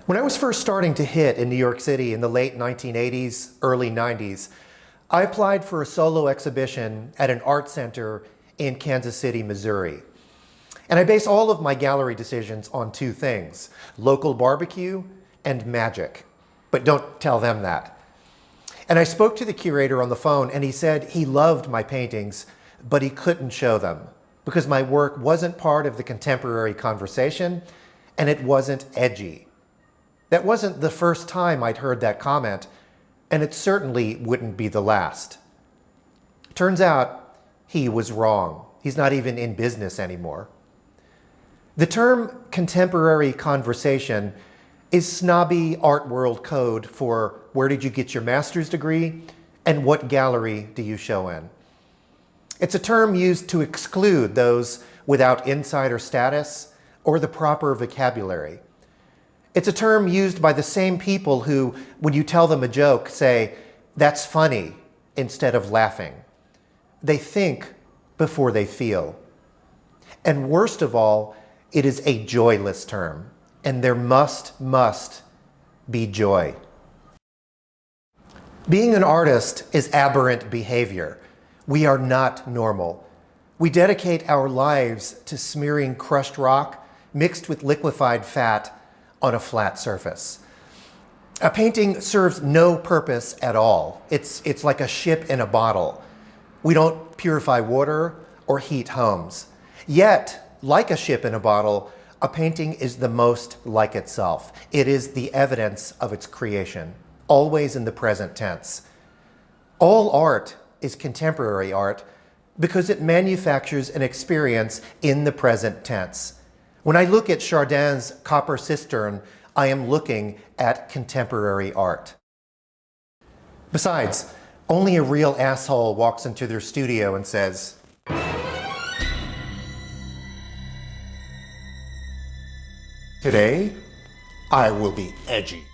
When I was first starting to hit in New York City in the late 1980s, early 90s, I applied for a solo exhibition at an art center in Kansas City, Missouri. And I base all of my gallery decisions on two things: local barbecue and magic. But don't tell them that. And I spoke to the curator on the phone, and he said he loved my paintings, but he couldn't show them because my work wasn't part of the contemporary conversation and it wasn't edgy. That wasn't the first time I'd heard that comment, and it certainly wouldn't be the last. Turns out he was wrong. He's not even in business anymore. The term contemporary conversation is snobby art world code for where did you get your master's degree and what gallery do you show in. It's a term used to exclude those without insider status or the proper vocabulary. It's a term used by the same people who, when you tell them a joke, say, "That's funny," instead of laughing. They think before they feel. And worst of all, it is a joyless term, and there must be joy. Being an artist is aberrant behavior. We are not normal. We dedicate our lives to smearing crushed rock mixed with liquefied fat on a flat surface. A painting serves no purpose at all. It's like a ship in a bottle. We don't purify water or heat homes. Yet, like a ship in a bottle, a painting is the most like itself. It is the evidence of its creation, always in the present tense. All art is contemporary art because it manufactures an experience in the present tense. When I look at Chardin's Copper Cistern, I am looking at contemporary art. Besides, only a real asshole walks into their studio and says, "Today, I will be edgy."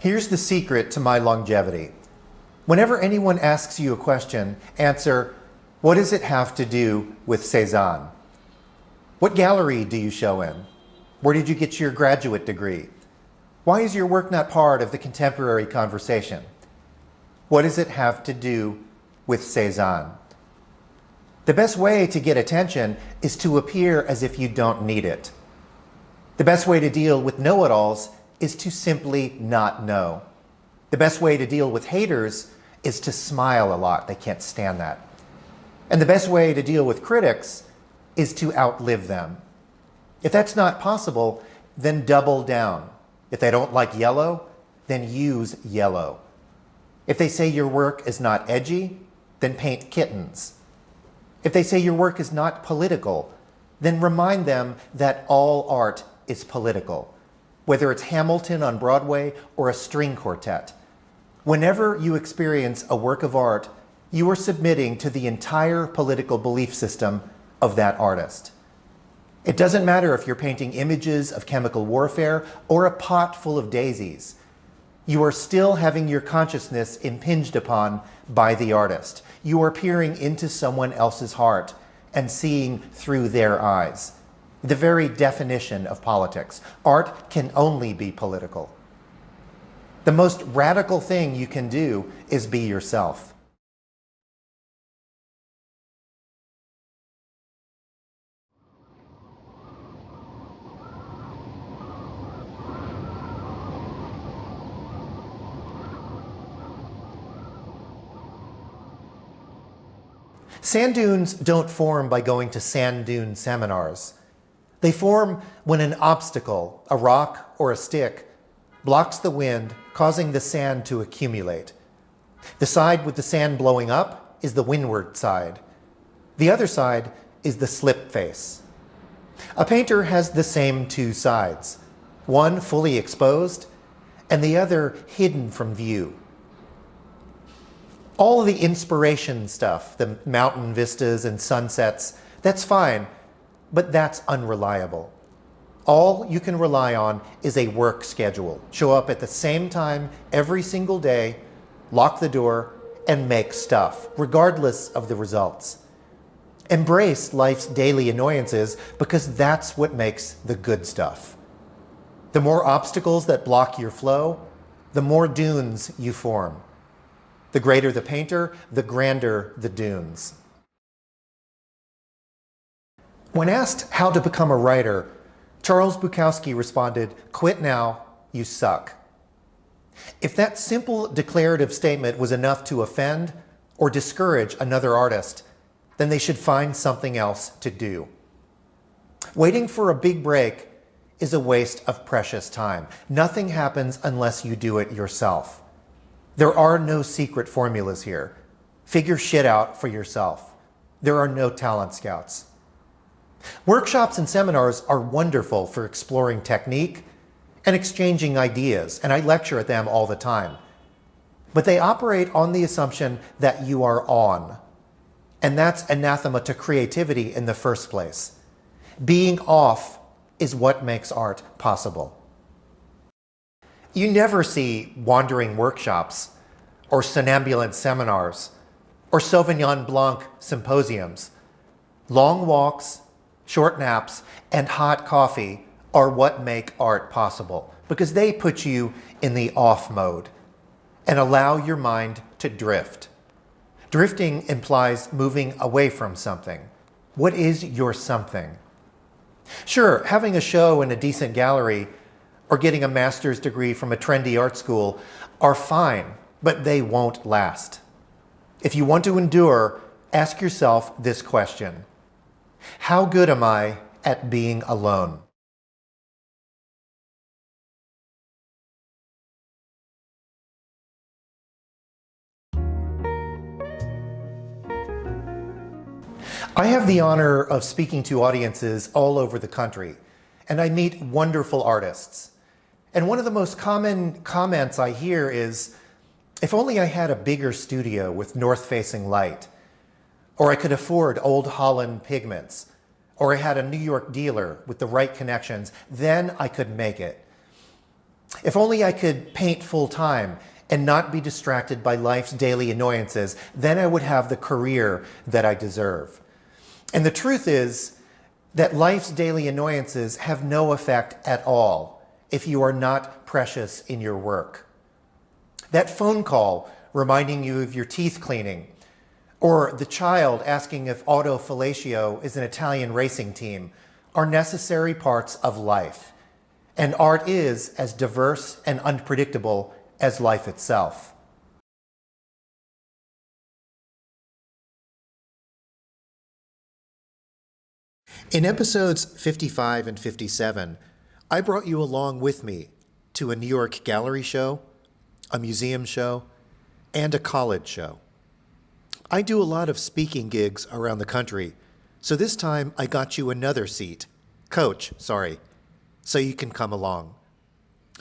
Here's the secret to my longevity. Whenever anyone asks you a question, answer, "What does it have to do with Cézanne?" What gallery do you show in? Where did you get your graduate degree? Why is your work not part of the contemporary conversation? What does it have to do with Cézanne? The best way to get attention is to appear as if you don't need it. The best way to deal with know-it-alls is to simply not know. The best way to deal with haters is to smile a lot. They can't stand that. And the best way to deal with critics is to outlive them. If that's not possible, then double down. If they don't like yellow, then use yellow. If they say your work is not edgy, then paint kittens. If they say your work is not political, then remind them that all art is political, whether it's Hamilton on Broadway or a string quartet. Whenever you experience a work of art, you are submitting to the entire political belief system of that artist. It doesn't matter if you're painting images of chemical warfare or a pot full of daisies. You are still having your consciousness impinged upon by the artist. You are peering into someone else's heart and seeing through their eyes. The very definition of politics. Art can only be political. The most radical thing you can do is be yourself. Sand dunes don't form by going to sand dune seminars. They form when an obstacle, a rock or a stick, blocks the wind, causing the sand to accumulate. The side with the sand blowing up is the windward side. The other side is the slip face. A painter has the same two sides. one fully exposed and the other hidden from view. All of the inspiration stuff, the mountain vistas and sunsets, that's fine, but that's unreliable. All you can rely on is a work schedule. Show up at the same time every single day, lock the door, and make stuff, regardless of the results. Embrace life's daily annoyances because that's what makes the good stuff. The more obstacles that block your flow, the more dunes you form. The greater the painter, the grander the dunes. When asked how to become a writer, Charles Bukowski responded, "Quit now, you suck." If that simple declarative statement was enough to offend or discourage another artist, then they should find something else to do. Waiting for a big break is a waste of precious time. Nothing happens unless you do it yourself. There are no secret formulas here. Figure shit out for yourself. There are no talent scouts. Workshops and seminars are wonderful for exploring technique and exchanging ideas, and I lecture at them all the time. But they operate on the assumption that you are on, and that's anathema to creativity in the first place. Being off is what makes art possible. You never see wandering workshops or somnambulant seminars or Sauvignon Blanc symposiums. Long walks, short naps, and hot coffee are what make art possible because they put you in the off mode and allow your mind to drift. Drifting implies moving away from something. What is your something? Sure, having a show in a decent gallery or getting a master's degree from a trendy art school are fine, but they won't last. If you want to endure, ask yourself this question: how good am I at being alone? I have the honor of speaking to audiences all over the country, and I meet wonderful artists. And one of the most common comments I hear is, if only I had a bigger studio with north-facing light, or I could afford Old Holland pigments, or I had a New York dealer with the right connections, then I could make it. If only I could paint full-time and not be distracted by life's daily annoyances, then I would have the career that I deserve. And the truth is that life's daily annoyances have no effect at all if you are not precious in your work. That phone call reminding you of your teeth cleaning, or the child asking if autofellatio is an Italian racing team, are necessary parts of life. And art is as diverse and unpredictable as life itself. In episodes 55 and 57, I brought you along with me to a New York gallery show, a museum show, and a college show. I do a lot of speaking gigs around the country, so this time I got you another seat, coach, so you can come along.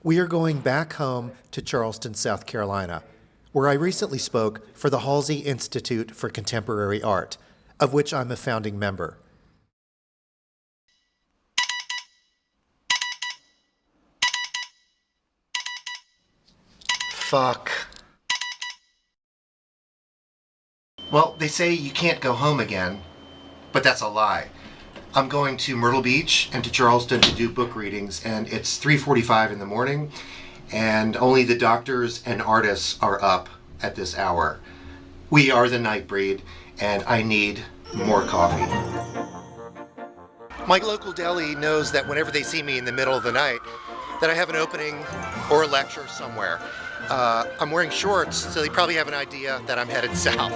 We are going back home to Charleston, South Carolina, where I recently spoke for the Halsey Institute for Contemporary Art, of which I'm a founding member. Fuck. Well, they say you can't go home again, but that's a lie. I'm going to Myrtle Beach and to Charleston to do book readings, and it's 3:45 in the morning, and only the doctors and artists are up at this hour. We are the night breed, and I need more coffee. My local deli knows that whenever they see me in the middle of the night, that I have an opening or a lecture somewhere. I'm wearing shorts, so they probably have an idea that I'm headed south.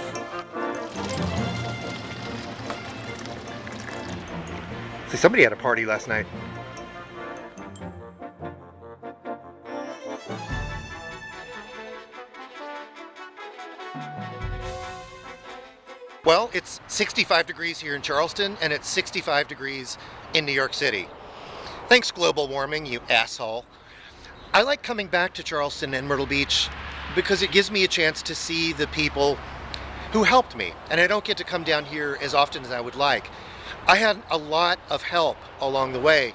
See, somebody had a party last night. Well, it's 65 degrees here in Charleston, and it's 65 degrees in New York City. Thanks, global warming, you asshole. I like coming back to Charleston and Myrtle Beach because it gives me a chance to see the people who helped me, and I don't get to come down here as often as I would like. I had a lot of help along the way,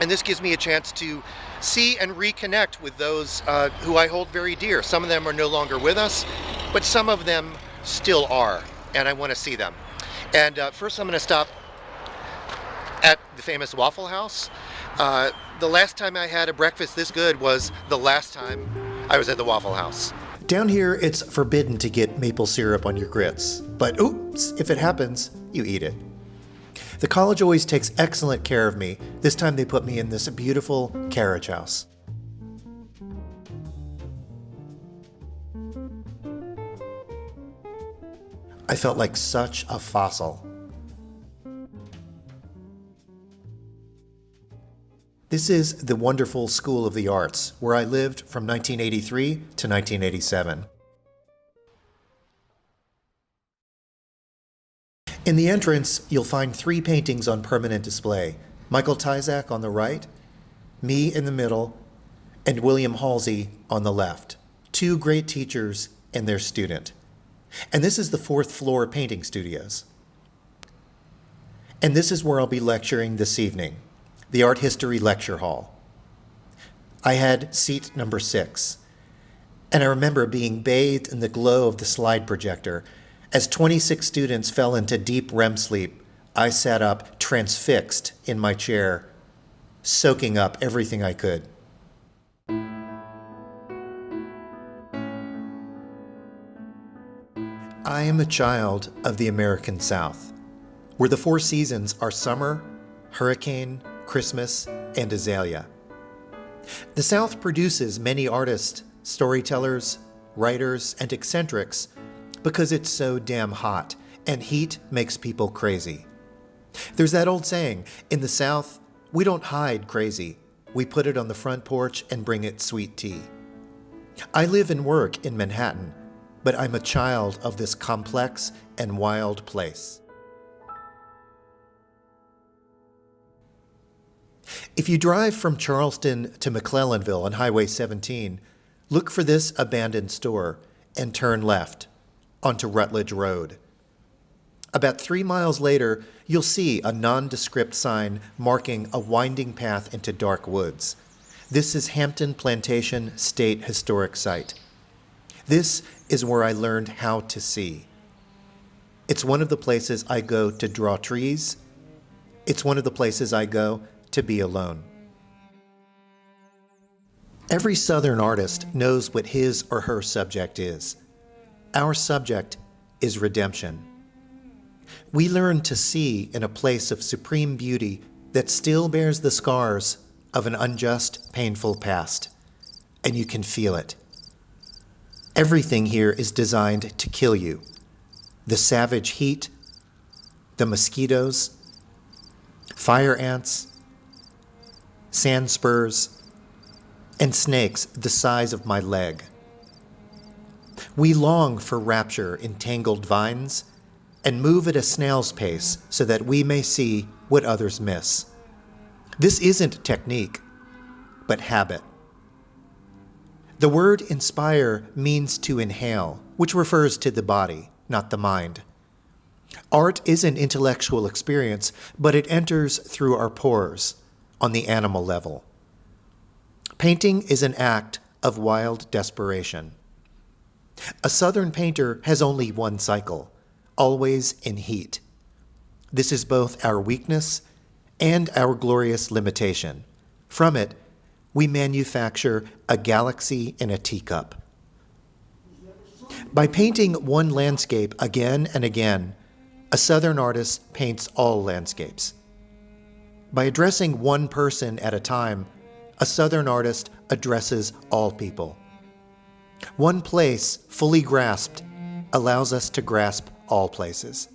and this gives me a chance to see and reconnect with those who I hold very dear. Some of them are no longer with us, but some of them still are, and I want to see them. And first I'm going to stop at the famous Waffle House. The last time I had a breakfast this good was the last time I was at the Waffle House. Down here, it's forbidden to get maple syrup on your grits, but oops, if it happens, you eat it. The college always takes excellent care of me. This time they put me in this beautiful carriage house. I felt like such a fossil. This is the wonderful School of the Arts, where I lived from 1983 to 1987. In the entrance, you'll find 3 paintings on permanent display. Michael Tyzak on the right, me in the middle, and William Halsey on the left. 2 great teachers and their student. And this is the 4th floor painting studios. And this is where I'll be lecturing this evening. The Art History Lecture Hall. I had seat number 6, and I remember being bathed in the glow of the slide projector. As 26 students fell into deep REM sleep, I sat up transfixed in my chair, soaking up everything I could. I am a child of the American South, where the 4 seasons are summer, hurricane, Christmas, and azalea. The South produces many artists, storytellers, writers, and eccentrics because it's so damn hot, and heat makes people crazy. There's that old saying, in the South, we don't hide crazy. We put it on the front porch and bring it sweet tea. I live and work in Manhattan, but I'm a child of this complex and wild place. If you drive from Charleston to McClellanville on Highway 17, look for this abandoned store and turn left onto Rutledge Road. About 3 miles later, you'll see a nondescript sign marking a winding path into dark woods. This is Hampton Plantation State Historic Site. This is where I learned how to see. It's one of the places I go to draw trees. It's one of the places I go to be alone. Every Southern artist knows what his or her subject is. Our subject is redemption. We learn to see in a place of supreme beauty that still bears the scars of an unjust, painful past, and you can feel it. Everything here is designed to kill you. The savage heat, the mosquitoes, fire ants, sand spurs, and snakes the size of my leg. We long for rapture in tangled vines and move at a snail's pace so that we may see what others miss. This isn't technique, but habit. The word inspire means to inhale, which refers to the body, not the mind. Art is an intellectual experience, but it enters through our pores on the animal level. Painting is an act of wild desperation. A Southern painter has only one cycle, always in heat. This is both our weakness and our glorious limitation. From it, we manufacture a galaxy in a teacup. By painting one landscape again and again, a Southern artist paints all landscapes. By addressing one person at a time, a Southern artist addresses all people. One place, fully grasped, allows us to grasp all places.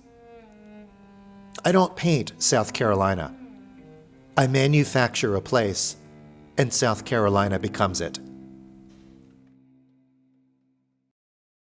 I don't paint South Carolina. I manufacture a place, and South Carolina becomes it.